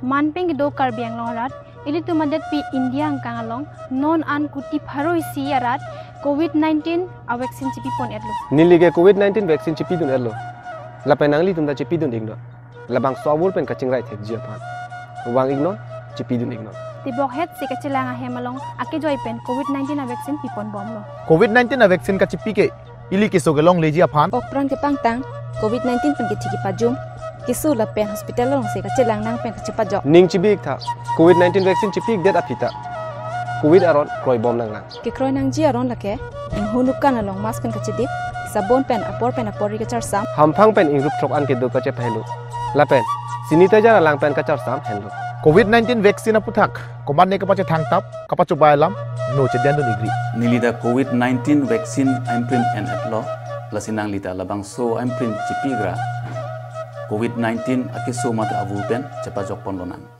manpeng do karbiang lorat ili tu madet pi India angkang along non an kuti pharoi si arat COVID-19 a vaccine chipi pon etlo nilige COVID-19 vaccine chipi dun etlo lapenangli tumda chipi dun igno labang sawul pen kaching rai thek jiapan wang igno chipi dun igno tibok het se kachelang a hemalong ake joy pen COVID-19 a vaccine pi pon bom lo COVID-19 a vaccine ka chipi ke ili ke sogelong leji aphan okpran ke pangtang COVID-19 pen ke thiki pajum kisu la pen hospital long se kachelang nang pen kachipa jok ning chibi tha COVID-19 vaccine chipi det apita covid aron kroi bom nang nang ke kroi nang ji aron lake ing hunukan along mask pen kachidip sabon pen apor ri ka char sam hamphang pen ingrup throk an ke do ka che phelu la pen sanitizer lang pen ka char sam henlo COVID-19 vaccine aputhak koman ne ka pache thang tap ka pachu bailam no chedian do nigri nilida COVID-19 vaccine imprint and atlo lasinang lita labang so imprint chipigra COVID-19 akiso mat avu pen cepa jok pon lonan